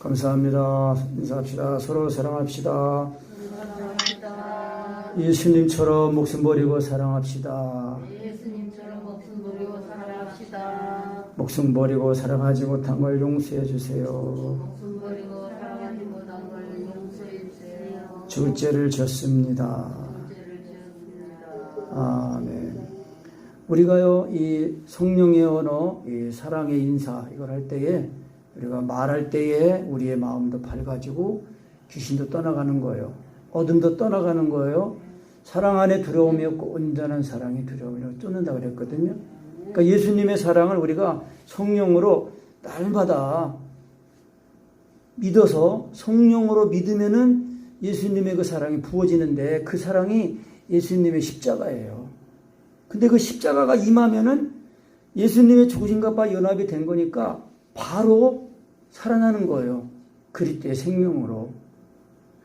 감사합니다. 인사합시다. 서로 사랑합시다. 사랑합시다. 예수님처럼 목숨 버리고 사랑합시다. 예수님처럼 목숨 버리고 사랑합시다. 목숨 버리고 사랑하지 못한 걸 용서해 주세요. 목숨 버리고 사랑하지 못한 걸 용서해 주세요. 줄 죄를 졌습니다. 죄를 지었습니다. 아멘. 우리가요, 이 성령의 언어, 이 사랑의 인사, 이걸 할 때에, 우리가 말할 때에 우리의 마음도 밝아지고 귀신도 떠나가는 거예요. 어둠도 떠나가는 거예요. 사랑 안에 두려움이 없고 온전한 사랑이 두려움을 쫓는다 그랬거든요. 그러니까 예수님의 사랑을 우리가 성령으로 날마다 믿어서 성령으로 믿으면은 예수님의 그 사랑이 부어지는데 그 사랑이 예수님의 십자가예요. 근데 그 십자가가 임하면은 예수님의 죽으신 것과 연합이 된 거니까 바로 살아나는 거예요. 그리스도의 생명으로.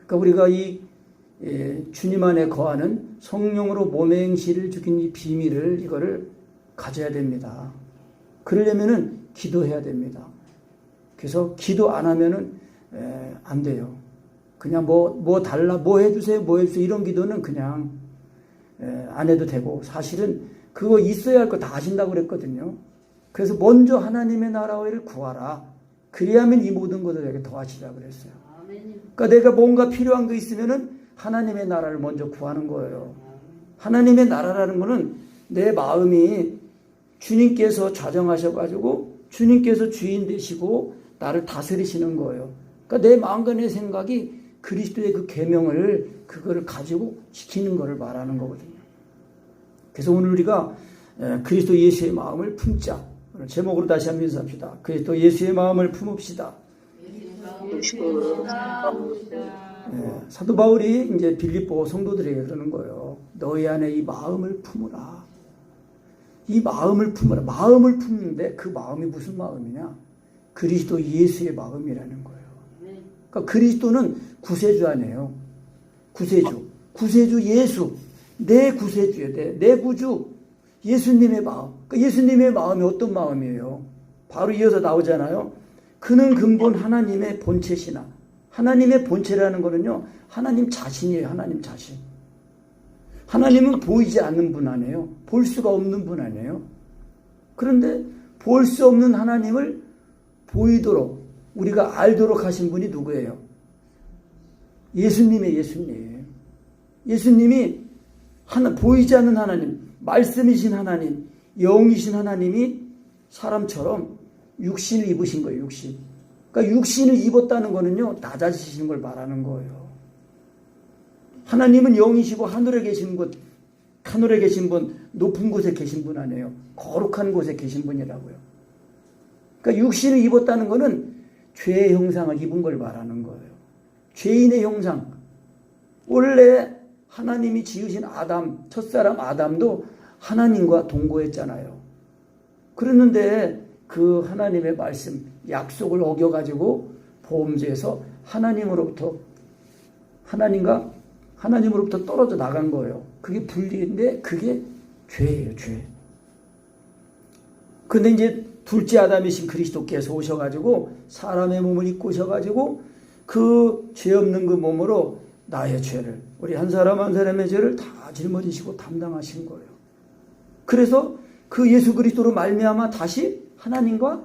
그러니까 우리가 이 주님 안에 거하는 성령으로 몸의 행실을 죽인 이 비밀을 이거를 가져야 됩니다. 그러려면은 기도해야 됩니다. 그래서 기도 안 하면은 안 돼요. 그냥 뭐 달라, 뭐 해주세요, 뭐 해주세요 이런 기도는 그냥 안 해도 되고 사실은 그거 있어야 할 거 다 하신다고 그랬거든요. 그래서 먼저 하나님의 나라와 일을 구하라. 그리하면 이 모든 것을 내게 더하시라 그랬어요. 그러니까 내가 뭔가 필요한 거 있으면은 하나님의 나라를 먼저 구하는 거예요. 하나님의 나라라는 거는 내 마음이 주님께서 좌정하셔가지고 주님께서 주인 되시고 나를 다스리시는 거예요. 그러니까 내 마음과 내 생각이 그리스도의 그 계명을 그거를 가지고 지키는 것을 말하는 거거든요. 그래서 오늘 우리가 그리스도 예수의 마음을 품자. 오늘 제목으로 다시 한번 인사합시다. 그리스도 예수의 마음을 품읍시다. 사도 바울이 이제 빌립보 성도들에게 그러는 거예요. 너희 안에 이 마음을 품으라. 이 마음을 품으라. 마음을 품는데 그 마음이 무슨 마음이냐? 그리스도 예수의 마음이라는 거예요. 그러니까 그리스도는 구세주 아니에요. 구세주 예수. 내 구세주에 내 구주. 예수님의 마음. 그러니까 예수님의 마음이 어떤 마음이에요? 바로 이어서 나오잖아요. 그는 근본 하나님의 본체시나. 하나님의 본체라는 거는요. 하나님 자신이에요. 하나님 자신. 하나님은 보이지 않는 분 아니에요. 볼 수가 없는 분 아니에요. 그런데 볼 수 없는 하나님을 보이도록 우리가 알도록 하신 분이 누구예요? 예수님이에요. 예수님이 보이지 않는 하나님, 말씀이신 하나님, 영이신 하나님이 사람처럼 육신을 입으신 거예요. 그러니까 육신을 입었다는 거는요. 낮아지시는 걸 말하는 거예요. 하나님은 영이시고 하늘에 계신 분, 높은 곳에 계신 분 아니에요. 거룩한 곳에 계신 분이라고요. 그러니까 육신을 입었다는 거는 죄의 형상을 입은 걸 말하는 거예요. 죄인의 형상. 원래 하나님이 지으신 첫사람 아담도 하나님과 동거했잖아요. 그랬는데 그 하나님의 말씀, 약속을 어겨가지고 범죄해서 하나님으로부터 떨어져 나간 거예요. 그게 분리인데 그게 죄예요, 죄. 근데 이제 둘째 아담이신 그리스도께서 오셔가지고 사람의 몸을 입고 오셔가지고 그 죄 없는 그 몸으로 나의 죄를, 우리 한 사람 한 사람의 죄를 다 짊어지시고 담당하신 거예요. 그래서 그 예수 그리스도로 말미암아 다시 하나님과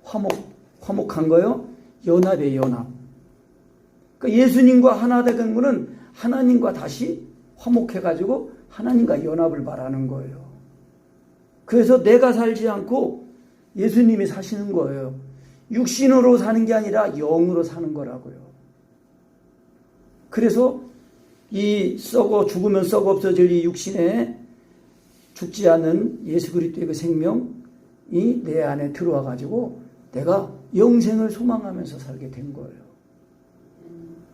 화목한 거예요. 연합이에요, 연합. 그러니까 예수님과 하나 된 거는 하나님과 다시 화목해가지고 하나님과 연합을 말하는 거예요. 그래서 내가 살지 않고 예수님이 사시는 거예요. 육신으로 사는 게 아니라 영으로 사는 거라고요. 그래서 이 죽으면 썩어 없어질 이 육신에 죽지 않는 예수 그리스도의 그 생명이 내 안에 들어와 가지고 내가 영생을 소망하면서 살게 된 거예요.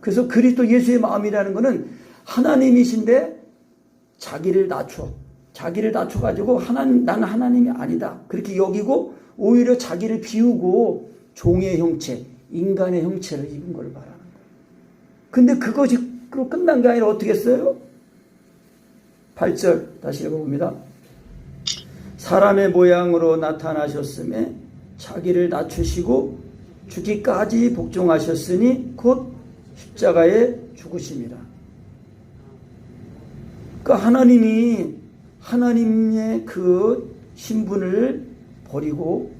그래서 그리스도 예수의 마음이라는 것은 하나님이신데 자기를 낮춰 가지고 나는 하나님이 아니다 그렇게 여기고 오히려 자기를 비우고 종의 형체, 인간의 형체를 입은 걸 말하는 거예요. 근데 그것이 끝난 게 아니라 어떻게 했어요? 8절 다시 읽어봅니다. 사람의 모양으로 나타나셨음에 자기를 낮추시고 죽기까지 복종하셨으니 곧 십자가에 죽으심이라. 그러니까 하나님의 그 신분을 버리고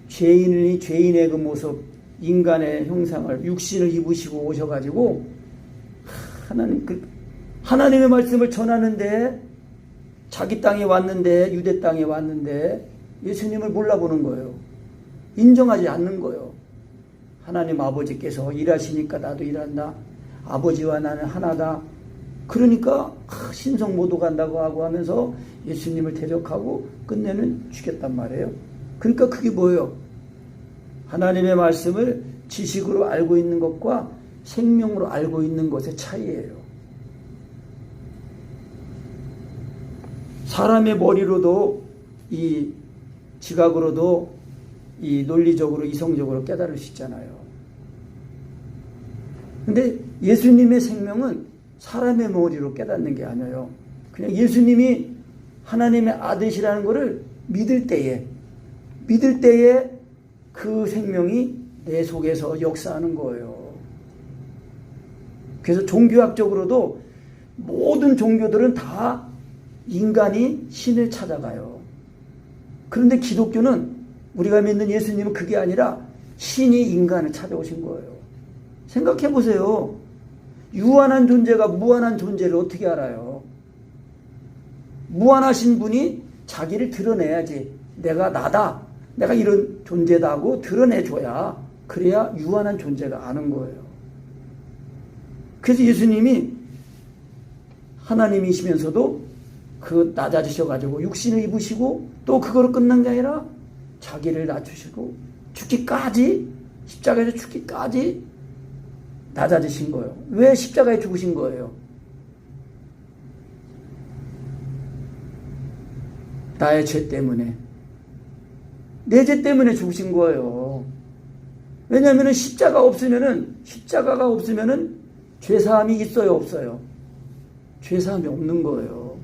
죄인의 그 모습, 인간의 형상을, 육신을 입으시고 오셔가지고 하나님의 말씀을 전하는데, 자기 땅에 왔는데, 유대 땅에 왔는데 예수님을 몰라보는 거예요. 인정하지 않는 거예요. 하나님 아버지께서 일하시니까 나도 일한다. 아버지와 나는 하나다. 그러니까 신성모도 간다고 하고 하면서 예수님을 대적하고 끝내는 죽였단 말이에요. 그러니까 그게 뭐예요? 하나님의 말씀을 지식으로 알고 있는 것과 생명으로 알고 있는 것의 차이예요. 사람의 머리로도, 이 지각으로도 이 논리적으로 이성적으로 깨달을 수 있잖아요. 근데 예수님의 생명은 사람의 머리로 깨닫는 게 아니에요. 그냥 예수님이 하나님의 아들이라는 것을 믿을 때에 그 생명이 내 속에서 역사하는 거예요. 그래서 종교학적으로도 모든 종교들은 다 인간이 신을 찾아가요. 그런데 기독교는, 우리가 믿는 예수님은 그게 아니라 신이 인간을 찾아오신 거예요. 생각해 보세요. 유한한 존재가 무한한 존재를 어떻게 알아요? 무한하신 분이 자기를 드러내야지. 내가 나다, 내가 이런 존재다 하고 드러내줘야, 그래야 유한한 존재가 아는 거예요. 그래서 예수님이 하나님이시면서도 그 낮아지셔가지고 육신을 입으시고, 또 그거로 끝난 게 아니라 자기를 낮추시고 죽기까지, 십자가에서 죽기까지 낮아지신 거예요. 왜 십자가에 죽으신 거예요? 나의 죄 때문에, 내 죄 때문에 죽으신 거예요. 왜냐하면 십자가가 없으면은 죄사함이 있어요, 없어요? 죄사함이 없는 거예요.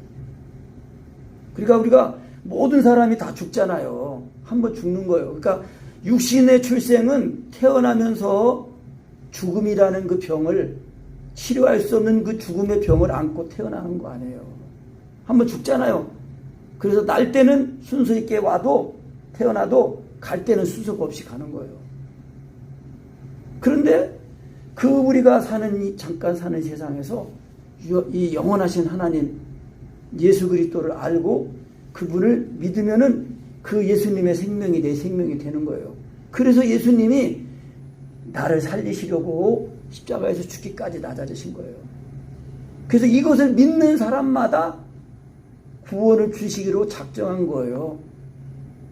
그러니까 우리가 모든 사람이 다 죽잖아요. 한번 죽는 거예요. 그러니까 육신의 출생은 태어나면서 죽음이라는 그 병을, 치료할 수 없는 그 죽음의 병을 안고 태어나는 거 아니에요. 한번 죽잖아요. 그래서 날 때는 순서 있게 와도, 태어나도 갈 때는 수속 없이 가는 거예요. 그런데 그 우리가 잠깐 사는 세상에서 이 영원하신 하나님 예수 그리스도를 알고 그분을 믿으면은 그 예수님의 생명이 내 생명이 되는 거예요. 그래서 예수님이 나를 살리시려고 십자가에서 죽기까지 낮아지신 거예요. 그래서 이것을 믿는 사람마다 구원을 주시기로 작정한 거예요.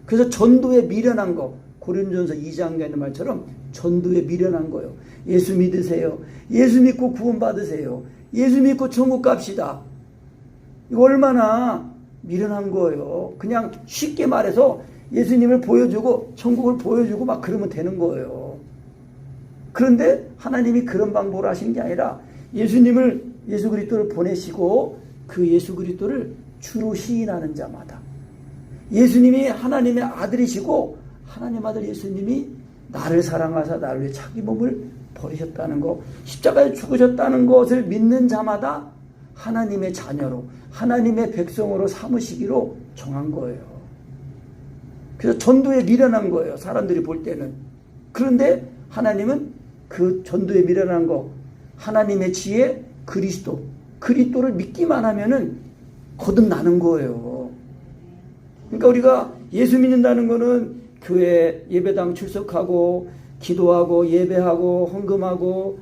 그래서 전도에 미련한 거, 고린도전서 2장에 있는 말처럼 전도에 미련한 거예요. 예수 믿으세요. 예수 믿고 구원 받으세요. 예수 믿고 천국 갑시다. 이거 얼마나 미련한 거예요. 그냥 쉽게 말해서 예수님을 보여주고 천국을 보여주고 막 그러면 되는 거예요. 그런데 하나님이 그런 방법을 하신 게 아니라 예수 그리스도를 보내시고 그 예수 그리스도를 주로 시인하는 자마다, 예수님이 하나님의 아들이시고 하나님 아들 예수님이 나를 사랑하사 나를 위해 자기 몸을 버리셨다는 것, 십자가에 죽으셨다는 것을 믿는 자마다 하나님의 자녀로, 하나님의 백성으로 삼으시기로 정한 거예요. 그래서 전도에 미련한 거예요, 사람들이 볼 때는. 그런데 하나님은 그 전도에 미련한 거, 하나님의 지혜 그리스도를 믿기만 하면은 거듭나는 거예요. 그러니까 우리가 예수 믿는다는 거는 교회 예배당 출석하고 기도하고 예배하고 헌금하고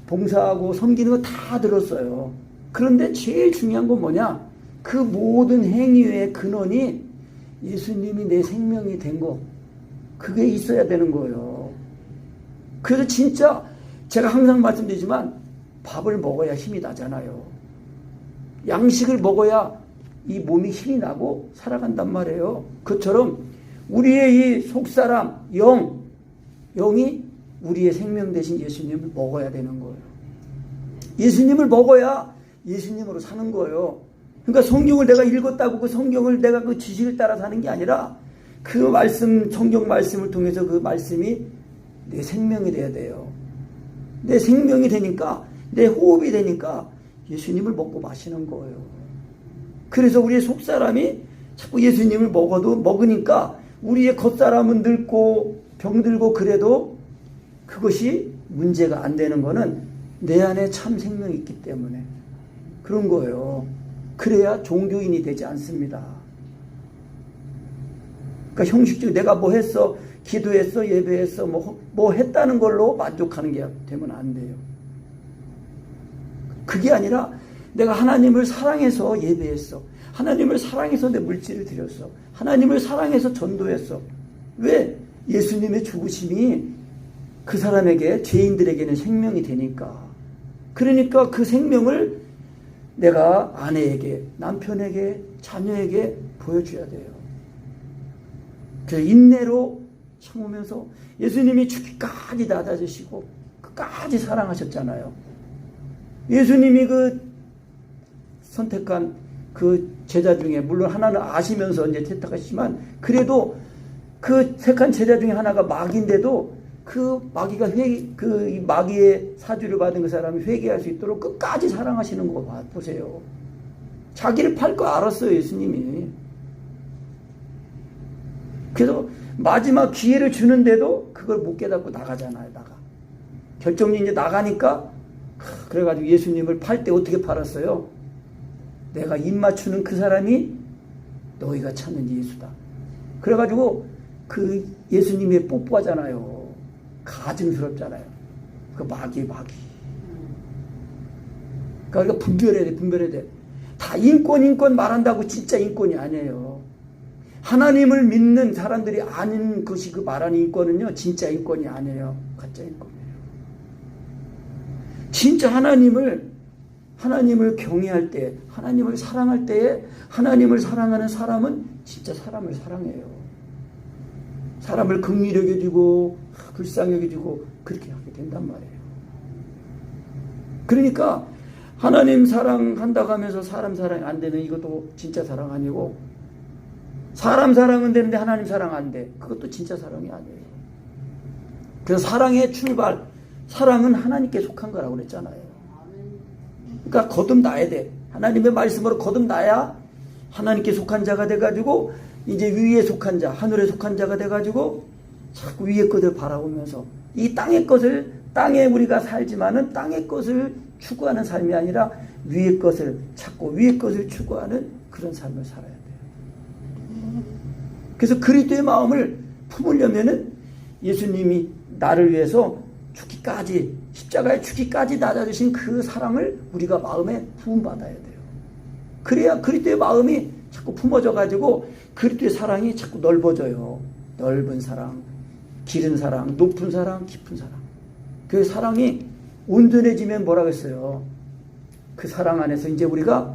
봉사하고 섬기는 거 다 들었어요. 그런데 제일 중요한 건 뭐냐? 그 모든 행위의 근원이 예수님이 내 생명이 된 거, 그게 있어야 되는 거예요. 그래서 진짜 제가 항상 말씀드리지만 밥을 먹어야 힘이 나잖아요. 양식을 먹어야 이 몸이 힘이 나고 살아간단 말이에요. 그처럼 우리의 이 속사람, 영이 우리의 생명 대신 예수님을 먹어야 되는 거예요. 예수님을 먹어야 예수님으로 사는 거예요. 그러니까 성경을 내가 읽었다고 그 성경을 내가 그 지식을 따라 사는 게 아니라 그 말씀, 성경 말씀을 통해서 그 말씀이 내 생명이 돼야 돼요. 내 생명이 되니까, 내 호흡이 되니까 예수님을 먹고 마시는 거예요. 그래서 우리의 속사람이 자꾸 예수님을 먹으니까 우리의 겉사람은 늙고 병들고 그래도 그것이 문제가 안 되는 거는 내 안에 참 생명이 있기 때문에 그런 거예요. 그래야 종교인이 되지 않습니다. 그러니까 형식적으로 내가 뭐 했어, 기도했어, 예배했어, 뭐 했다는 걸로 만족하는 게 되면 안 돼요. 그게 아니라 내가 하나님을 사랑해서 예배했어. 하나님을 사랑해서 내 물질을 드렸어. 하나님을 사랑해서 전도했어. 왜? 예수님의 죽으심이 그 사람에게, 죄인들에게는 생명이 되니까. 그러니까 그 생명을 내가 아내에게, 남편에게, 자녀에게 보여줘야 돼요. 그래서 인내로 참으면서 예수님이 죽기까지 낮아지시고 끝까지 사랑하셨잖아요. 예수님이 그 선택한 그 제자 중에, 물론 하나는 아시면서 이제 택하시지만, 그래도 그 택한 제자 중에 하나가 마귀인데도 그 마귀가 그 마귀의 사주를 받은 그 사람이 회개할 수 있도록 끝까지 사랑하시는 거 보세요. 자기를 팔 거 알았어요, 예수님이. 그래서 마지막 기회를 주는데도 그걸 못 깨닫고 나가잖아요, 결정이 이제 나가니까, 그래가지고 예수님을 팔 때 어떻게 팔았어요? 내가 입 맞추는 그 사람이 너희가 찾는 예수다. 그래가지고 그 예수님이 뽀뽀하잖아요. 가증스럽잖아요. 그 마귀. 그러니까 분별해야 돼. 다 인권 말한다고 진짜 인권이 아니에요. 하나님을 믿는 사람들이 아는 것이 그 말하는 인권은요, 진짜 인권이 아니에요. 가짜 인권이에요. 진짜 하나님을 경외할 때, 하나님을 사랑할 때에, 하나님을 사랑하는 사람은 진짜 사람을 사랑해요. 사람을 긍휼히 여겨주고 불쌍히 여겨주고 그렇게 하게 된단 말이에요. 그러니까 하나님 사랑한다고 하면서 사람 사랑이 안 되는 이것도 진짜 사랑 아니고, 사람 사랑은 되는데 하나님 사랑 안 돼. 그것도 진짜 사랑이 아니에요. 그래서 사랑의 출발, 사랑은 하나님께 속한 거라고 그랬잖아요. 그러니까 거듭나야 돼. 하나님의 말씀으로 거듭나야 하나님께 속한 자가 돼가지고 이제 위에 속한 자, 하늘에 속한 자가 돼가지고 자꾸 위의 것을 바라보면서 이 땅의 것을, 땅에 우리가 살지만은 땅의 것을 추구하는 삶이 아니라 위의 것을 찾고 위의 것을 추구하는 그런 삶을 살아야 돼요. 그래서 그리스도의 마음을 품으려면은 예수님이 나를 위해서 죽기까지, 십자가에 죽기까지 낮아주신 그 사랑을 우리가 마음에 부음받아야 돼요. 그래야 그리스도의 마음이 자꾸 품어져 가지고 그리스도의 사랑이 자꾸 넓어져요. 넓은 사랑, 길은 사랑, 높은 사랑, 깊은 사랑. 그 사랑이 온전해지면 뭐라고 했어요? 그 사랑 안에서 이제 우리가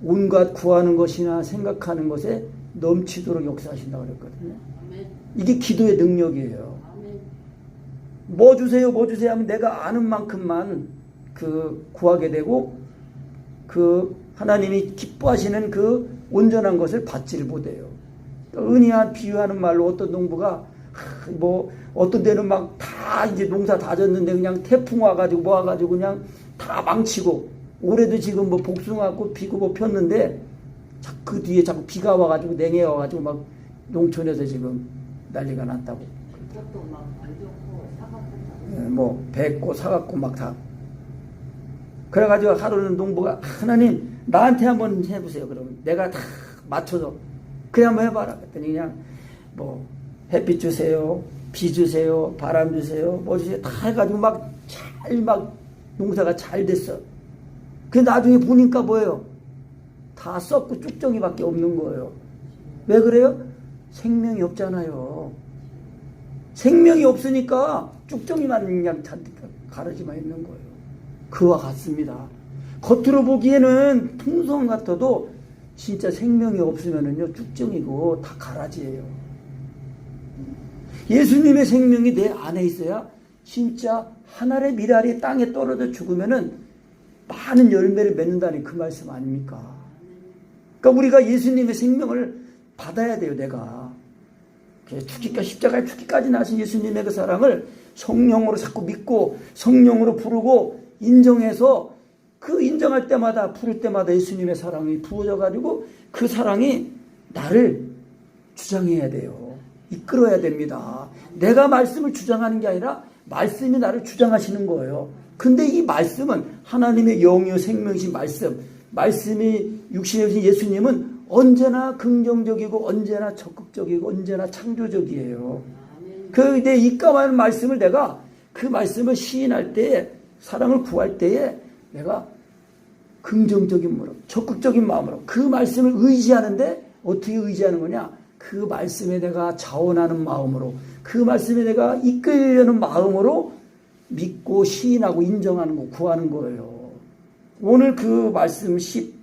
온갖 구하는 것이나 생각하는 것에 넘치도록 역사하신다고 그랬거든요. 이게 기도의 능력이에요. 뭐 주세요 하면 내가 아는 만큼만 그 구하게 되고, 그 하나님이 기뻐하시는 그 온전한 것을 받지를 못해요. 은희한 비유하는 말로 어떤 농부가 뭐 어떤 데는 막 다 이제 농사 다 졌는데 그냥 태풍 와가지고 뭐 와가지고 그냥 다 망치고, 올해도 지금 뭐 복숭아꽃 피고 뭐 폈는데 그 뒤에 자꾸 비가 와가지고 냉해 와가지고 막 농촌에서 지금 난리가 났다고. 그것도 막 안 좋고 사과꽃. 뭐 뱉고 사갖고 막 다. 그래가지고 하루는 농부가 하나님 나한테 한번 해보세요. 그러면 내가 다 맞춰서 그래 한번 해봐라. 그랬더니 그냥 뭐 햇빛 주세요, 비 주세요, 바람 주세요, 뭐 주세요 다 해가지고 막 농사가 잘 됐어. 근데 나중에 보니까 뭐예요? 다 썩고 쭉정이밖에 없는 거예요. 왜 그래요? 생명이 없잖아요. 생명이 없으니까 쭉정이만 그냥 잔뜩 가르지만 있는 거예요. 그와 같습니다. 겉으로 보기에는 풍성 같아도 진짜 생명이 없으면은요, 쭉정이고 다 가라지예요. 예수님의 생명이 내 안에 있어야 진짜 하늘의 미랄이 땅에 떨어져 죽으면은 많은 열매를 맺는다는 그 말씀 아닙니까? 그러니까 우리가 예수님의 생명을 받아야 돼요, 내가. 십자가에 죽기까지 나신 예수님의 그 사랑을 성령으로 자꾸 믿고 성령으로 부르고 인정해서 그 인정할 때마다 부를 때마다 예수님의 사랑이 부어져 가지고 그 사랑이 나를 주장해야 돼요. 이끌어야 됩니다. 내가 말씀을 주장하는 게 아니라 말씀이 나를 주장하시는 거예요. 근데 이 말씀은 하나님의 영이요 생명이신 말씀이 육신에 오신 예수님은 언제나 긍정적이고 언제나 적극적이고 언제나 창조적이에요. 그런데 이 까마귀 말씀을 내가 그 말씀을 시인할 때에 사랑을 구할 때에 내가 긍정적인 마음으로 적극적인 마음으로 그 말씀을 의지하는데 어떻게 의지하는 거냐? 그 말씀에 내가 자원하는 마음으로 그 말씀에 내가 이끌려는 마음으로 믿고 시인하고 인정하는 거 구하는 거예요. 오늘 그 말씀 12절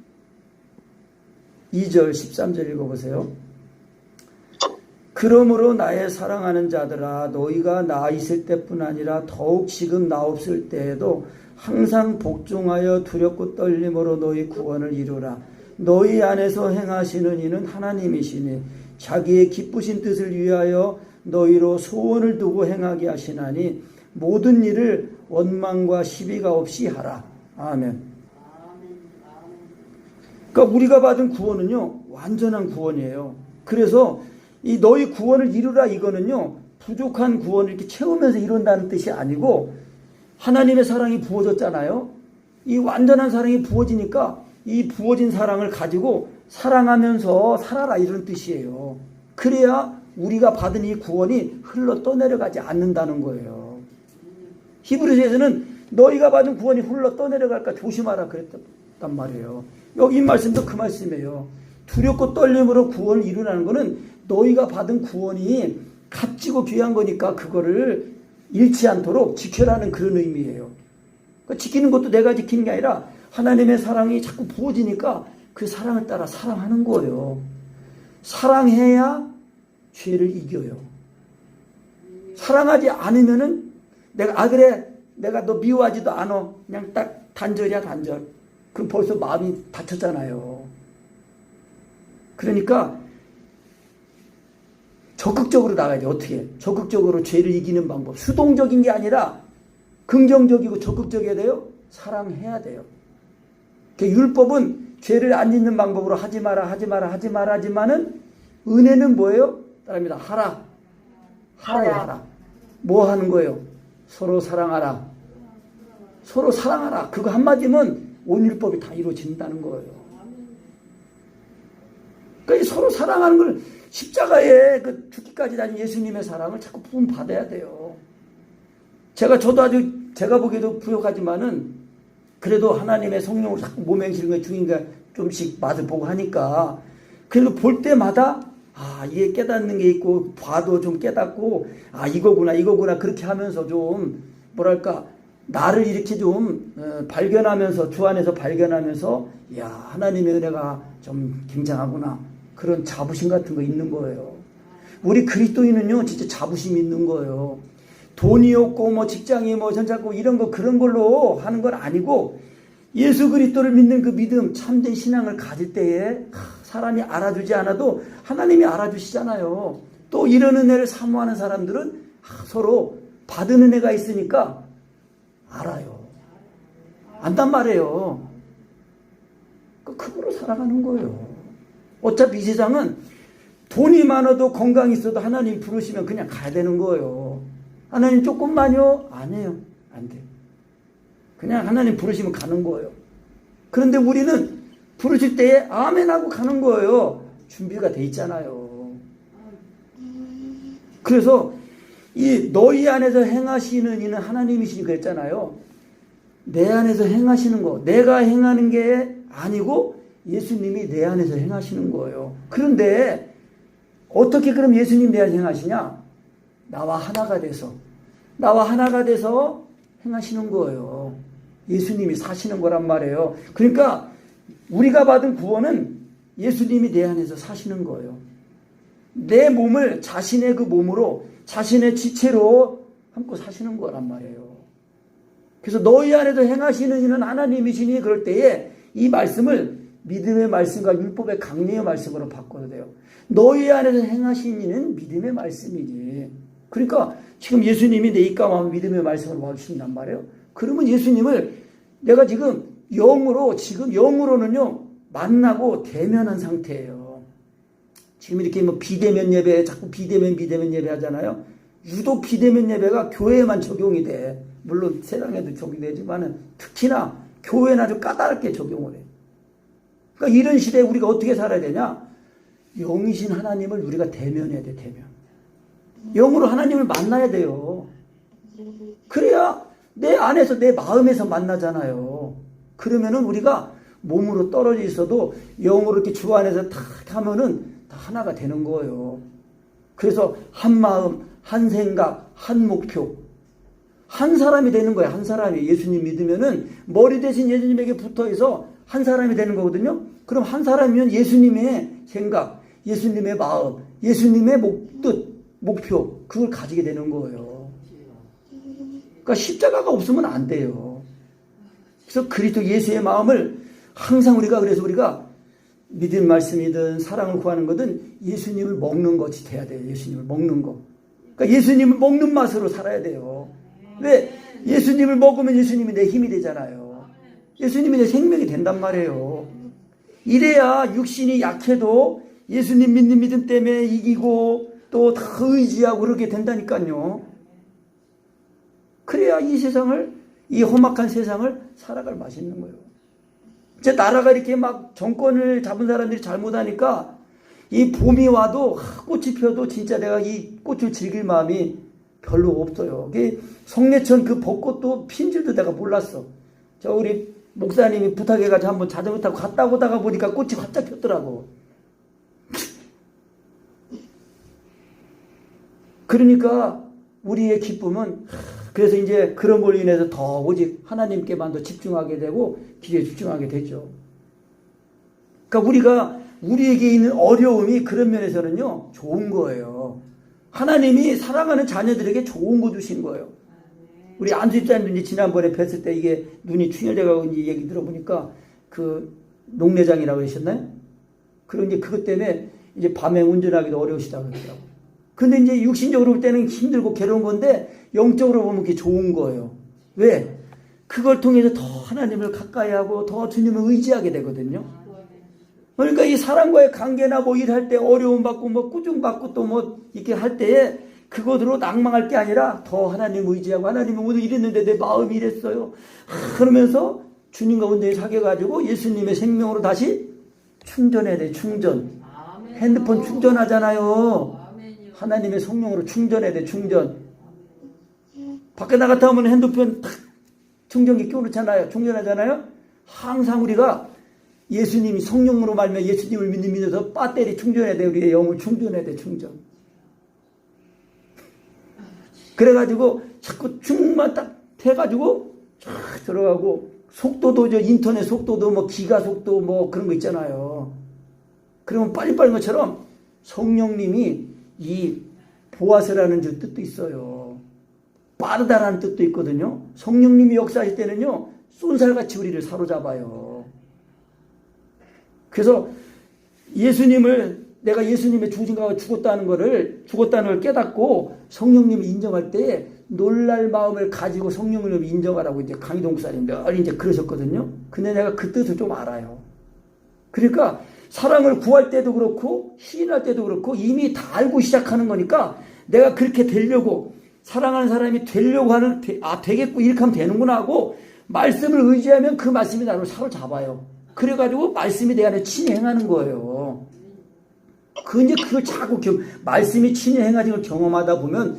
13절 읽어보세요. 그러므로 나의 사랑하는 자들아 너희가 나 있을 때뿐 아니라 더욱 지금 나 없을 때에도 항상 복종하여 두렵고 떨림으로 너희 구원을 이루라. 너희 안에서 행하시는 이는 하나님이시니 자기의 기쁘신 뜻을 위하여 너희로 소원을 두고 행하게 하시나니 모든 일을 원망과 시비가 없이 하라. 아멘. 그러니까 우리가 받은 구원은요 완전한 구원이에요. 그래서 이 너희 구원을 이루라 이거는요 부족한 구원을 이렇게 채우면서 이룬다는 뜻이 아니고 하나님의 사랑이 부어졌잖아요. 이 완전한 사랑이 부어지니까 이 부어진 사랑을 가지고 사랑하면서 살아라 이런 뜻이에요. 그래야 우리가 받은 이 구원이 흘러 떠내려가지 않는다는 거예요. 히브리서에서는 너희가 받은 구원이 흘러 떠내려갈까 조심하라 그랬단 말이에요. 여기 이 말씀도 그 말씀이에요. 두렵고 떨림으로 구원을 이루라는 것은 너희가 받은 구원이 값지고 귀한 거니까 그거를 잃지 않도록 지켜라는 그런 의미예요. 그러니까 지키는 것도 내가 지키는 게 아니라 하나님의 사랑이 자꾸 부어지니까 그 사랑을 따라 사랑하는 거예요. 사랑해야 죄를 이겨요. 사랑하지 않으면은 내가 그래 내가 너 미워하지도 않아 그냥 딱 단절이야 단절. 그럼 벌써 마음이 다쳤잖아요. 그러니까 적극적으로 나가야지. 어떻게? 적극적으로 죄를 이기는 방법. 수동적인 게 아니라 긍정적이고 적극적이어야 돼요. 사랑해야 돼요. 율법은 죄를 안 짓는 방법으로 하지 마라 하지만은 은혜는 뭐예요? 따라합니다. 하라. 뭐 하는 거예요? 서로 사랑하라. 서로 사랑하라. 그거 한마디면 온 율법이 다 이루어진다는 거예요. 그러니까 서로 사랑하는 걸 십자가에 그 죽기까지 다닌 예수님의 사랑을 자꾸 부음 받아야 돼요. 저도 아주 제가 보기에도 부족하지만은 그래도 하나님의 성령을 자꾸 몸에 실은 거 중인가 좀씩 맛을 보고 하니까 그래도 볼 때마다 이게 깨닫는 게 있고 봐도 좀 깨닫고 이거구나 그렇게 하면서 좀 뭐랄까 나를 이렇게 좀 발견하면서 주 안에서 발견하면서 하나님의 은혜가 좀 굉장하구나 그런 자부심 같은 거 있는 거예요. 우리 그리스도인은요 진짜 자부심 있는 거예요. 돈이 없고 뭐 직장이 뭐 전작고 이런 거 그런 걸로 하는 건 아니고 예수 그리스도를 믿는 그 믿음 참된 신앙을 가질 때에 사람이 알아주지 않아도 하나님이 알아주시잖아요. 또 이런 은혜를 사모하는 사람들은 서로 받은 은혜가 있으니까 알아요. 안단 말이에요. 그거로 살아가는 거예요. 어차피 이 세상은 돈이 많아도 건강이 있어도 하나님 부르시면 그냥 가야 되는 거예요. 하나님 조금만요? 아니에요. 안 돼요. 그냥 하나님 부르시면 가는 거예요. 그런데 우리는 부르실 때에 아멘 하고 가는 거예요. 준비가 돼 있잖아요. 그래서 이 너희 안에서 행하시는 이는 하나님이시니 그랬잖아요. 내 안에서 행하시는 거. 내가 행하는 게 아니고 예수님이 내 안에서 행하시는 거예요. 그런데 어떻게 그럼 예수님 내 안에서 행하시냐? 나와 하나가 돼서 행하시는 거예요. 예수님이 사시는 거란 말이에요. 그러니까 우리가 받은 구원은 예수님이 내 안에서 사시는 거예요. 내 몸을 자신의 그 몸으로 자신의 지체로 함고 사시는 거란 말이에요. 그래서 너희 안에서 행하시는 이는 하나님이시니 그럴 때에 이 말씀을 믿음의 말씀과 율법의 강령의 말씀으로 바꿔도 돼요. 너희 안에서 행하신 이는 믿음의 말씀이지. 그러니까 지금 예수님이 내 입감하면 믿음의 말씀을 와주신단 말이에요. 그러면 예수님을 내가 지금 영으로는요 만나고 대면한 상태예요. 지금 이렇게 뭐 비대면 예배, 자꾸 비대면 예배 하잖아요. 유독 비대면 예배가 교회에만 적용이 돼. 물론 세상에도 적용되지만은 특히나 교회는 아주 까다롭게 적용을 해. 그러니까 이런 시대에 우리가 어떻게 살아야 되냐? 영이신 하나님을 우리가 대면해야 돼, 대면. 영으로 하나님을 만나야 돼요. 그래야 내 안에서, 내 마음에서 만나잖아요. 그러면은 우리가 몸으로 떨어져 있어도 영으로 이렇게 주 안에서 탁 하면은 다 하나가 되는 거예요. 그래서 한 마음, 한 생각, 한 목표. 한 사람이 되는 거예요. 한 사람이. 예수님 믿으면은 머리 대신 예수님에게 붙어 있어 한 사람이 되는 거거든요. 그럼 한 사람이면 예수님의 생각, 예수님의 마음, 예수님의 뜻, 목표, 그걸 가지게 되는 거예요. 그러니까 십자가가 없으면 안 돼요. 그래서 그리스도 예수의 마음을 항상 그래서 우리가 믿음 말씀이든 사랑을 구하는 거든 예수님을 먹는 것이 돼야 돼요. 예수님을 먹는 거. 그러니까 예수님을 먹는 맛으로 살아야 돼요. 왜? 예수님을 먹으면 예수님이 내 힘이 되잖아요. 예수님이 내 생명이 된단 말이에요. 이래야 육신이 약해도 예수님 믿는 믿음 때문에 이기고 또 다 의지하고 그렇게 된다니까요. 그래야 이 험악한 세상을 살아갈 맛이 있는 거예요. 이제 나라가 이렇게 막 정권을 잡은 사람들이 잘못하니까 이 봄이 와도 꽃이 펴도 진짜 내가 이 꽃을 즐길 마음이 별로 없어요. 성례천 그 벚꽃도 핀 줄도 내가 몰랐어. 우리 목사님이 부탁해가지고 한번 자전거 타고 갔다 오다가 보니까 꽃이 활짝 폈더라고. 그러니까 우리의 기쁨은 그래서 이제 그런 걸로 인해서 더 오직 하나님께만 더 집중하게 되고 기도에 집중하게 되죠. 그러니까 우리에게 있는 어려움이 그런 면에서는요 좋은 거예요. 하나님이 사랑하는 자녀들에게 좋은 거 주신 거예요. 우리 안수집사님도 지난번에 뵀을 때 이게 눈이 충혈돼가고 이제 얘기 들어보니까 그 녹내장이라고 하셨나요? 그런 게 그것 때문에 이제 밤에 운전하기도 어려우시다고 그러더라고요. 근데 이제 육신적으로 볼 때는 힘들고 괴로운 건데 영적으로 보면 그게 좋은 거예요. 왜? 그걸 통해서 더 하나님을 가까이 하고 더 주님을 의지하게 되거든요. 그러니까 이 사람과의 관계나 뭐 일할 때 어려움 받고 뭐 꾸중 받고 또 뭐 이렇게 할 때에 그것으로 낭망할 게 아니라 더 하나님 의지하고 하나님이 오늘 이랬는데 내 마음이 이랬어요. 그러면서 주님과 온전히 사귀어가지고 예수님의 생명으로 다시 충전해야 돼. 충전. 핸드폰 충전하잖아요. 하나님의 성령으로 충전해야 돼. 충전. 밖에 나갔다 오면 핸드폰 탁 충전기 끼워놓잖아요. 충전하잖아요. 항상 우리가 예수님이 성령으로 말면 예수님을 믿으면서 배터리 충전해야 돼. 우리의 영을 충전해야 돼. 충전. 그래가지고 자꾸 충만 딱 해가지고 쫙 들어가고 속도도 인터넷 속도도 뭐 기가 속도 뭐 그런 거 있잖아요. 그러면 빨리빨리 것처럼 성령님이 이 보아스라는 뜻도 있어요. 빠르다라는 뜻도 있거든요. 성령님이 역사하실 때는요 쏜살같이 우리를 사로잡아요. 그래서 내가 예수님의 죽으신 죽었다는 걸 깨닫고 성령님을 인정할 때 놀랄 마음을 가지고 성령님을 인정하라고 이제 강희동 목사님 늘 이제 그러셨거든요. 근데 내가 그 뜻을 좀 알아요. 그러니까 사랑을 구할 때도 그렇고 시인할 때도 그렇고 이미 다 알고 시작하는 거니까 내가 그렇게 되려고 사랑하는 사람이 되려고 하는 되겠고 이렇게 하면 되는구나 하고 말씀을 의지하면 그 말씀이 나를 사로잡아요. 그래가지고 말씀이 내 안에 친히 행하는 거예요. 그걸 자꾸 말씀이 친히 행하는 걸 경험하다 보면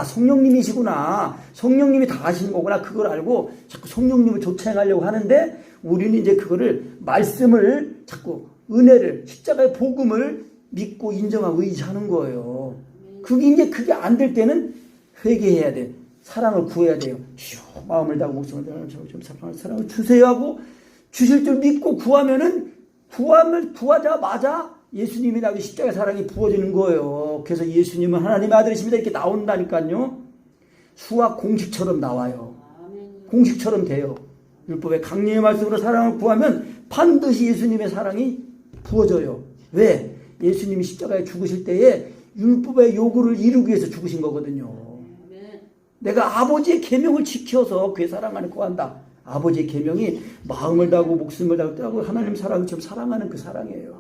성령님이시구나. 성령님이 다 하시는 거구나. 그걸 알고 자꾸 성령님을 쫓아 행하려고 하는데 우리는 이제 그거를 말씀을 자꾸 은혜를 십자가의 복음을 믿고 인정하고 의지하는 거예요. 그게 안 될 때는 회개해야 돼. 사랑을 구해야 돼요. 마음을 다하고 목숨을 다하고 좀 사랑을 주세요 하고 주실 줄 믿고 구하자마자 예수님이 나에게 십자가의 사랑이 부어지는 거예요. 그래서 예수님은 하나님의 아들이십니다 이렇게 나온다니까요. 수학 공식처럼 나와요. 공식처럼 돼요. 율법의 강림의 말씀으로 사랑을 구하면 반드시 예수님의 사랑이 부어져요. 왜? 예수님이 십자가에 죽으실 때에 율법의 요구를 이루기 위해서 죽으신 거거든요. 내가 아버지의 계명을 지켜서 그의 사랑하는 구한다. 아버지의 계명이 마음을 다하고 목숨을 다하고 하나님 사랑처럼 사랑하는 그 사랑이에요.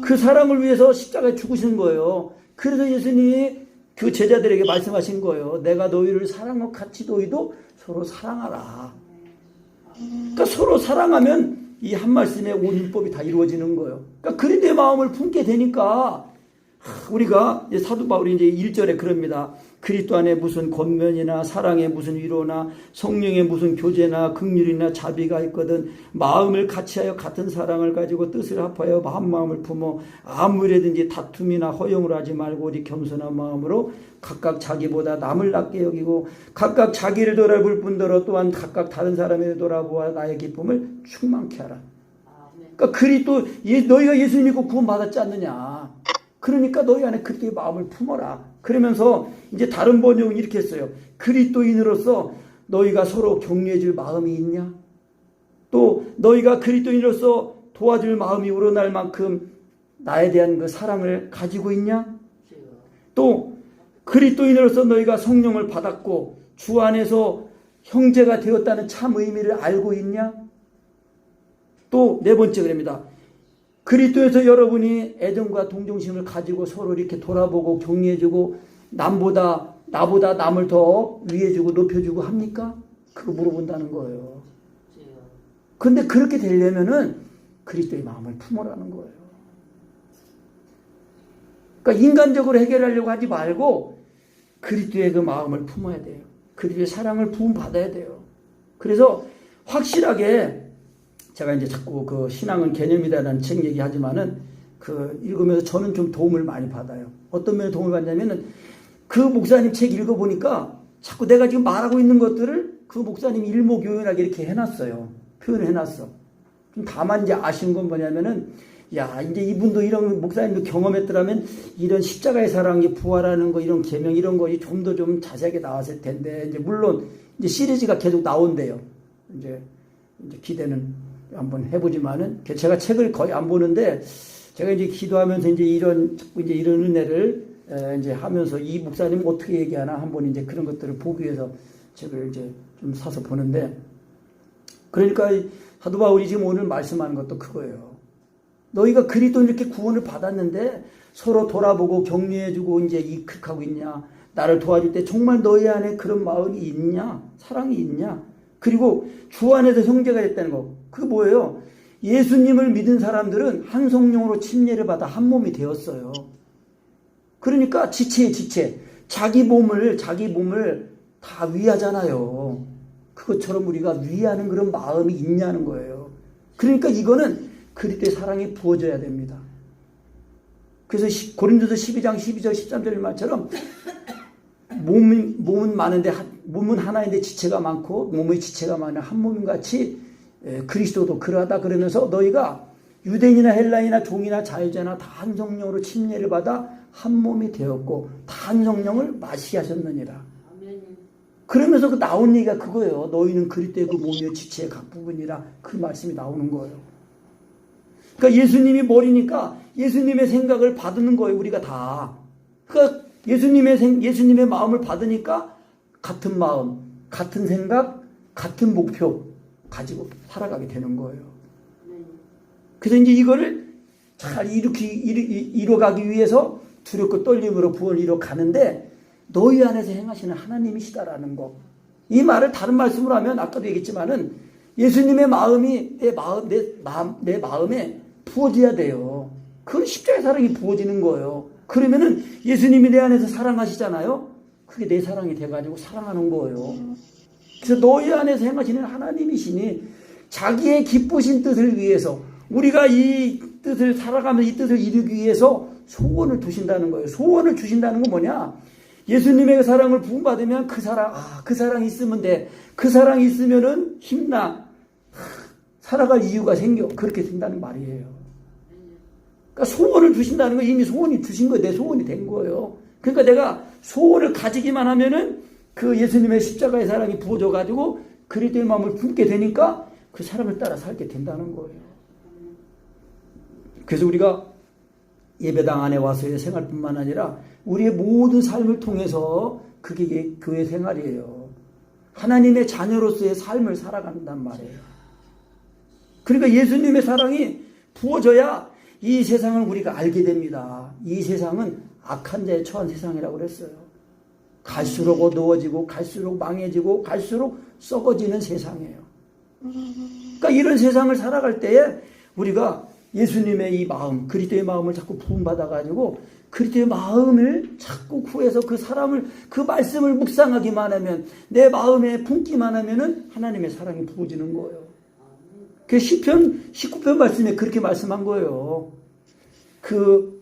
그 사랑을 위해서 십자가에 죽으신 거예요. 그래서 예수님이 그 제자들에게 말씀하신 거예요. 내가 너희를 사랑과 같이 너희도 서로 사랑하라. 그러니까 서로 사랑하면 이 한 말씀에 온 율법이 다 이루어지는 거예요. 그러니까 그리스도의 마음을 품게 되니까 우리가 사도 바울이 이제 1절에 그럽니다. 그리스도 안에 무슨 권면이나 사랑에 무슨 위로나 성령의 무슨 교제나 긍휼이나 자비가 있거든 마음을 같이하여 같은 사랑을 가지고 뜻을 합하여 마음을 품어 아무 일에든지 다툼이나 허용을 하지 말고 오직 겸손한 마음으로 각각 자기보다 남을 낮게 여기고 각각 자기를 돌아볼 뿐더러 또한 각각 다른 사람을 돌아보아 나의 기쁨을 충만케 하라. 그러니까 그리스도 너희가 예수 믿고 구원받았지 않느냐. 그러니까 너희 안에 그리스도의 마음을 품어라. 그러면서 이제 다른 번역은 이렇게 했어요. 그리스도인으로서 너희가 서로 격려해 줄 마음이 있냐? 또 너희가 그리스도인으로서 도와줄 마음이 우러날 만큼 나에 대한 그 사랑을 가지고 있냐? 또 그리스도인으로서 너희가 성령을 받았고 주 안에서 형제가 되었다는 참 의미를 알고 있냐? 또 네 번째 그럽니다. 그리스도에서 여러분이 애정과 동정심을 가지고 서로 이렇게 돌아보고 격려해주고 나보다 남을 더 위해주고 높여주고 합니까? 그거 물어본다는 거예요. 근데 그렇게 되려면은 그리스도의 마음을 품으라는 거예요. 그러니까 인간적으로 해결하려고 하지 말고 그리스도의 그 마음을 품어야 돼요. 그리스도의 사랑을 부음받아야 돼요. 그래서 확실하게 제가 이제 자꾸 그 신앙은 개념이다라는 책 얘기하지만은 그 읽으면서 저는 좀 도움을 많이 받아요. 어떤 면에 도움을 받냐면은 그 목사님 책 읽어보니까 자꾸 내가 지금 말하고 있는 것들을 그 목사님이 일목요연하게 이렇게 해놨어요. 표현을 해놨어. 좀 다만 이제 아쉬운 건 뭐냐면은 야 이제 이분도 이런 목사님도 경험했더라면 이런 십자가의 사랑이 부활하는 거 이런 계명 이런 거 좀 더 좀 자세하게 나왔을 텐데 이제 물론 이제 시리즈가 계속 나온대요. 이제 기대는 한번 해보지만은 제가 책을 거의 안 보는데 제가 이제 기도하면서 이제 이런 은혜를 이제 하면서 이 목사님 어떻게 얘기하나 한번 이제 그런 것들을 보기 위해서 책을 이제 좀 사서 보는데 그러니까 사도 바울이 지금 오늘 말씀하는 것도 그거예요. 너희가 그리스도 이렇게 구원을 받았는데 서로 돌아보고 격려해주고 이제 이끌하고 있냐? 나를 도와줄 때 정말 너희 안에 그런 마음이 있냐? 사랑이 있냐? 그리고 주 안에서 형제가 됐다는 거. 그게 뭐예요? 예수님을 믿은 사람들은 한 성령으로 침례를 받아 한 몸이 되었어요. 그러니까 지체예요, 지체. 자기 몸을 다 위하잖아요. 그것처럼 우리가 위하는 그런 마음이 있냐는 거예요. 그러니까 이거는 그리스도의 사랑이 부어져야 됩니다. 그래서 고린도서 12장 12절 13절 말처럼 몸은 많은데 몸은 하나인데 지체가 많고 몸의 지체가 많은 한 몸인 같이 그리스도도 그러하다 그러면서 너희가 유대인이나 헬라인이나 종이나 자유자나 다 한 성령으로 침례를 받아 한 몸이 되었고 다 한 성령을 마시게 하셨느니라. 그러면서 그 나온 얘기가 그거예요. 너희는 그리스도의 그 몸의 지체의 각 부분이라 그 말씀이 나오는 거예요. 그러니까 예수님이 머리니까 예수님의 생각을 받는 거예요. 우리가 다. 그러니까 예수님의 마음을 받으니까 같은 마음, 같은 생각, 같은 목표 가지고 살아가게 되는 거예요. 그래서 이제 이거를 잘 이뤄가기 위해서 두렵고 떨림으로 구원을 이뤄가는데 너희 안에서 행하시는 하나님이시다라는 거. 이 말을 다른 말씀으로 하면 아까도 얘기했지만은 예수님의 마음이 내 마음에 부어져야 돼요. 그건 십자가의 사랑이 부어지는 거예요. 그러면은 예수님이 내 안에서 사랑하시잖아요. 그게 내 사랑이 돼가지고 사랑하는 거예요. 그래서 너희 안에서 행하시는 하나님이시니 자기의 기쁘신 뜻을 위해서 우리가 이 뜻을 살아가면서 이 뜻을 이루기 위해서 소원을 두신다는 거예요. 소원을 주신다는 건 뭐냐? 예수님의 사랑을 부음받으면 그 사랑이 있으면 돼. 그 사랑이 있으면은 힘나. 살아갈 이유가 생겨. 그렇게 된다는 말이에요. 그러니까 소원을 주신다는 건 이미 소원이 주신 거예요. 내 소원이 된 거예요. 그러니까 내가 소원을 가지기만 하면은 그 예수님의 십자가의 사랑이 부어져 가지고 그리스도의 마음을 품게 되니까 그 사랑을 따라 살게 된다는 거예요. 그래서 우리가 예배당 안에 와서의 생활뿐만 아니라 우리의 모든 삶을 통해서 그게 교회 생활이에요. 하나님의 자녀로서의 삶을 살아간단 말이에요. 그러니까 예수님의 사랑이 부어져야 이 세상을 우리가 알게 됩니다. 이 세상은 악한 자에 처한 세상이라고 그랬어요. 갈수록 어두워지고 갈수록 망해지고 갈수록 썩어지는 세상이에요. 그러니까 이런 세상을 살아갈 때에 우리가 예수님의 이 마음, 그리스도의 마음을 자꾸 부음받아가지고 그리스도의 마음을 자꾸 구해서 그 사람을, 그 말씀을 묵상하기만 하면, 내 마음에 품기만 하면은 하나님의 사랑이 부어지는 거예요. 그 시편 19편 말씀에 그렇게 말씀한 거예요. 그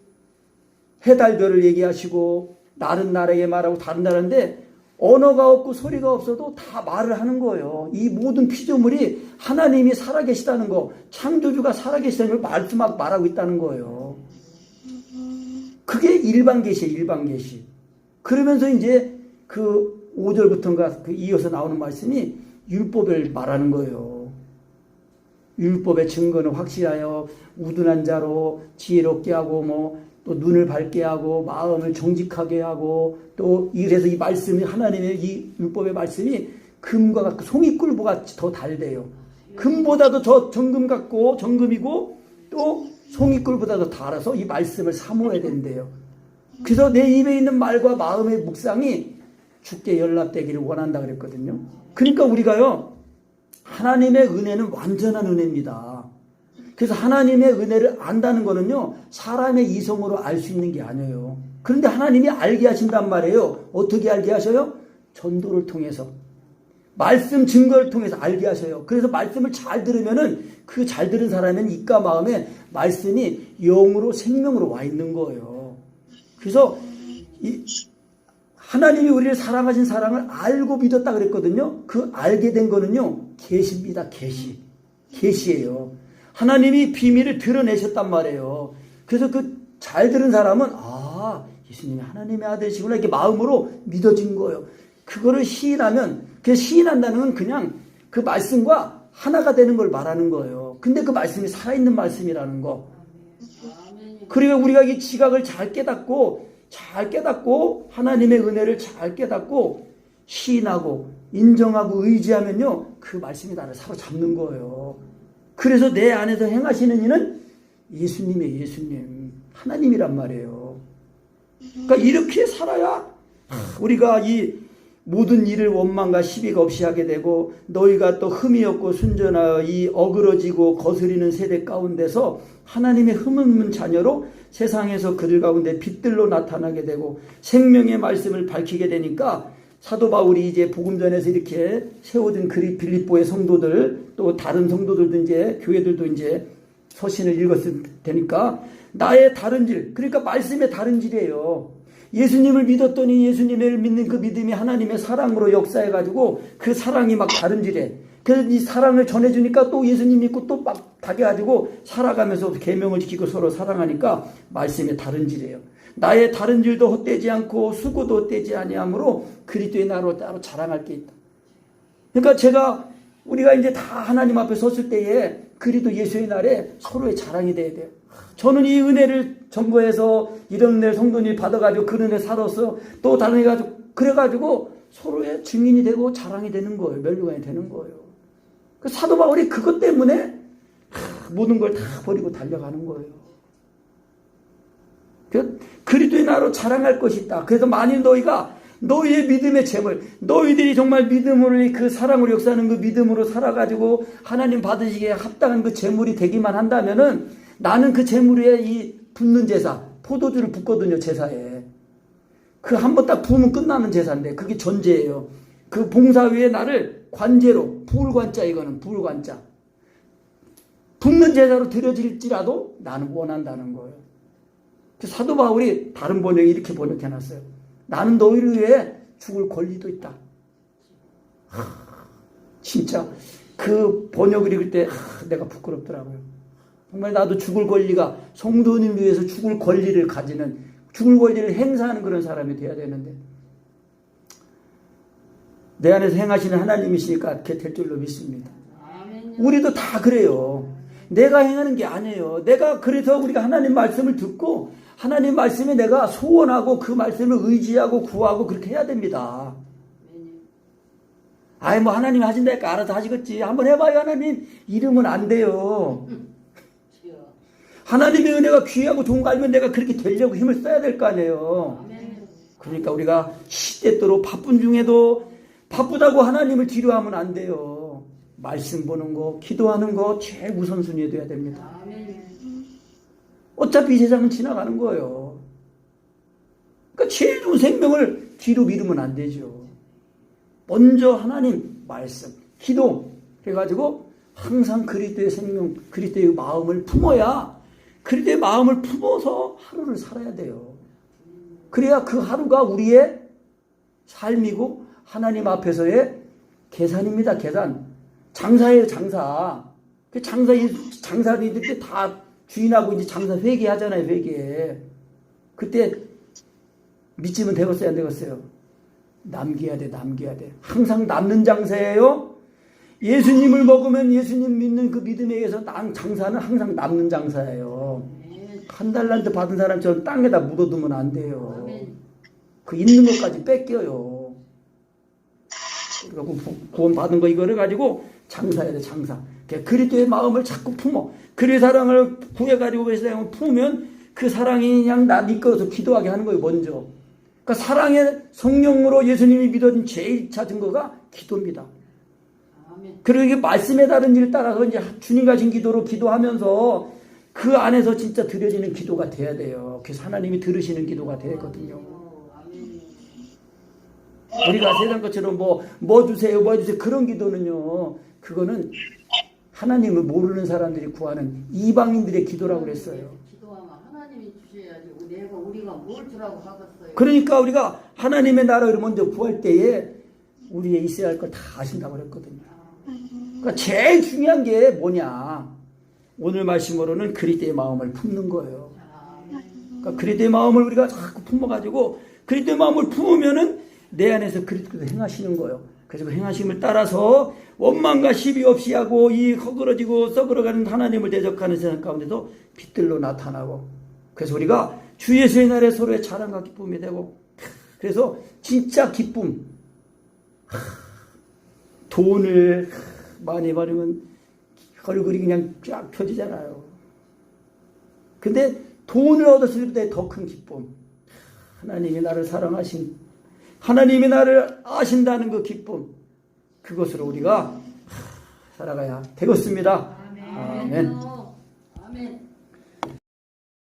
해달별을 얘기하시고 날은 날에게 말하고 다른 나라인데 언어가 없고 소리가 없어도 다 말을 하는 거예요. 이 모든 피조물이 하나님이 살아계시다는 거, 창조주가 살아계시다는 걸 말하고 있다는 거예요. 그게 일반 계시예요, 일반 계시. 그러면서 이제 그 5절부터인가 그 이어서 나오는 말씀이 율법을 말하는 거예요. 율법의 증거는 확실하여 우둔한 자로 지혜롭게 하고 또 눈을 밝게 하고 마음을 정직하게 하고 또 이래서 이 말씀이 하나님의 이 율법의 말씀이 금과 같고 송이꿀보가 더 달대요. 금보다도 더 정금 같고 정금이고 또 송이꿀보다도 달아서 이 말씀을 사모해야 된대요. 그래서 내 입에 있는 말과 마음의 묵상이 주께 연락되기를 원한다 그랬거든요. 그러니까 우리가요, 하나님의 은혜는 완전한 은혜입니다. 그래서 하나님의 은혜를 안다는 거는요, 사람의 이성으로 알 수 있는 게 아니에요. 그런데 하나님이 알게 하신단 말이에요. 어떻게 알게 하셔요? 전도를 통해서. 말씀 증거를 통해서 알게 하셔요. 그래서 말씀을 잘 들으면은 그 잘 들은 사람은 입과 마음에 말씀이 영으로 생명으로 와 있는 거예요. 그래서 하나님이 우리를 사랑하신 사랑을 알고 믿었다 그랬거든요. 그 알게 된 거는요, 계시입니다. 계시예요. 하나님이 비밀을 드러내셨단 말이에요. 그래서 그 잘 들은 사람은 예수님이 하나님의 아들이시구나 이렇게 마음으로 믿어진 거예요. 그거를 시인하면, 그 시인한다는 건 그냥 그 말씀과 하나가 되는 걸 말하는 거예요. 근데 그 말씀이 살아있는 말씀이라는 거. 그리고 우리가 이 지각을 잘 깨닫고 하나님의 은혜를 잘 깨닫고 시인하고 인정하고 의지하면요, 그 말씀이 나를 사로잡는 거예요. 그래서 내 안에서 행하시는 이는 예수님의 예수님, 하나님이란 말이에요. 그러니까 이렇게 살아야 우리가 이 모든 일을 원망과 시비가 없이 하게 되고, 너희가 또 흠이 없고 순전하여 이 어그러지고 거스리는 세대 가운데서 하나님의 흠없는 자녀로 세상에서 그들 가운데 빛들로 나타나게 되고 생명의 말씀을 밝히게 되니까, 사도 바울이 이제 복음전에서 이렇게 세워진 빌립보의 성도들, 또 다른 성도들도 이제 교회들도 이제 서신을 읽었을 테니까, 나의 다른 질, 그러니까 말씀의 다른 질이에요. 예수님을 믿었더니 예수님을 믿는 그 믿음이 하나님의 사랑으로 역사해가지고 그 사랑이 막 다른 질에, 그래서 이 사랑을 전해주니까 또 예수님 믿고 또 막 다겨가지고 살아가면서 계명을 지키고 서로 사랑하니까 말씀의 다른 질이에요. 나의 다른 질도 헛되지 않고 수고도 헛되지 아니하므로 그리스도의 나로 따로 자랑할 게 있다. 그러니까 우리가 이제 다 하나님 앞에 섰을 때에 그리스도 예수의 날에 서로의 자랑이 돼야 돼요. 저는 이 은혜를 점거해서 이런 은혜를 성도님이 받아가지고 그 은혜 살아서 또 다른 해가지고 그래가지고 서로의 증인이 되고 자랑이 되는 거예요. 면류관이 되는 거예요. 그 사도 바울이 그것 때문에 모든 걸 다 버리고 달려가는 거예요. 그리스도의 나로 자랑할 것이 있다. 그래서 만일 너희의 믿음의 재물, 너희들이 정말 믿음으로 그 사랑으로 역사하는 그 믿음으로 살아가지고 하나님 받으시기에 합당한 그 재물이 되기만 한다면은, 나는 그 재물에 이 붓는 제사, 포도주를 붓거든요, 제사에. 그 한 번 딱 부으면 끝나는 제사인데 그게 전제예요. 그 봉사 위에 나를 관제로, 부울관자, 이거는 부울관자, 붓는 제사로 드려질지라도 나는 원한다는 거예요. 사도 바울이 다른 번역에 이렇게 번역해놨어요. 나는 너희를 위해 죽을 권리도 있다. 진짜 그 번역을 읽을 때 내가 부끄럽더라고요. 정말 나도 죽을 권리가, 성도님을 위해서 죽을 권리를 가지는, 죽을 권리를 행사하는 그런 사람이 돼야 되는데, 내 안에서 행하시는 하나님이시니까 그렇게 될 줄로 믿습니다. 우리도 다 그래요. 내가 행하는 게 아니에요. 내가 그래서 우리가 하나님 말씀을 듣고 하나님 말씀에 내가 소원하고 그 말씀을 의지하고 구하고 그렇게 해야 됩니다. 아이 뭐 하나님 하신다니까 알아서 하시겠지. 한번 해봐요. 하나님 이러면 안 돼요. 하나님의 은혜가 귀하고 좋은 거 알면 내가 그렇게 되려고 힘을 써야 될 거 아니에요. 그러니까 우리가 시대대로 바쁜 중에도 바쁘다고 하나님을 뒤로 하면 안 돼요. 말씀 보는 거, 기도하는 거 제일 우선순위에 둬야 됩니다. 어차피 이 세상은 지나가는 거예요. 그러니까 제일 좋은 생명을 뒤로 미루면 안 되죠. 먼저 하나님 말씀, 기도 해가지고 항상 그리스도의 생명, 그리스도의 마음을 품어야 그리스도의 마음을 품어서 하루를 살아야 돼요. 그래야 그 하루가 우리의 삶이고 하나님 앞에서의 계산입니다. 계산. 장사예요, 장사. 그 장사를 이들 때 다 주인하고 이제 장사 회계하잖아요, 회계. 그때 믿지면 되겠어요, 안 되겠어요? 남겨야 돼, 남겨야 돼. 항상 남는 장사예요. 예수님을 먹으면 예수님 믿는 그 믿음에 의해서 장사는 항상 남는 장사예요. 한 달란트 받은 사람처럼 땅에다 묻어두면 안 돼요. 그 있는 것까지 뺏겨요. 그리고 구원 받은 거 이거를 가지고 장사해야 돼, 장사. 그리스도의 마음을 자꾸 품어. 그리스도의 사랑을 구해가지고 그 사랑을 품으면 그 사랑이 그냥 나 이끌어서 기도하게 하는 거예요, 먼저. 그러니까 사랑의 성령으로 예수님이 믿어진 제일 차 증거가 기도입니다. 그리고 이게 말씀에 따른 일을 따라서 이제 주님 가신 기도로 기도하면서 그 안에서 진짜 드려지는 기도가 돼야 돼요. 그래서 하나님이 들으시는 기도가 되거든요. 우리가 세상 것처럼 뭐 주세요, 뭐 주세요. 그런 기도는요. 그거는 하나님을 모르는 사람들이 구하는 이방인들의 기도라고 그랬어요. 기도하면 하나님이 주셔야지. 우리가 뭘 주라고 하겠어요. 그러니까 우리가 하나님의 나라를 먼저 구할 때에 우리의 있어야 할 걸 다 아신다고 그랬거든요. 그러니까 제일 중요한 게 뭐냐. 오늘 말씀으로는 그리스도의 마음을 품는 거예요. 그러니까 그리스도의 마음을 우리가 자꾸 품어가지고 그리스도의 마음을 품으면은 내 안에서 그리스도가 행하시는 거예요. 그래서 그 행하심을 따라서 원망과 시비 없이 하고 이 허그러지고 썩어가는 하나님을 대적하는 세상 가운데도 빛들로 나타나고 그래서 우리가 주 예수의 날에 서로의 자랑과 기쁨이 되고 그래서 진짜 기쁨 돈을 많이 받으면 얼굴이 그냥 쫙 펴지잖아요. 근데 돈을 얻었을 때 더 큰 기쁨 하나님이 나를 사랑하신 하나님이 나를 아신다는 그 기쁨 그것으로 우리가 살아가야 되겠습니다. 아멘. 아멘.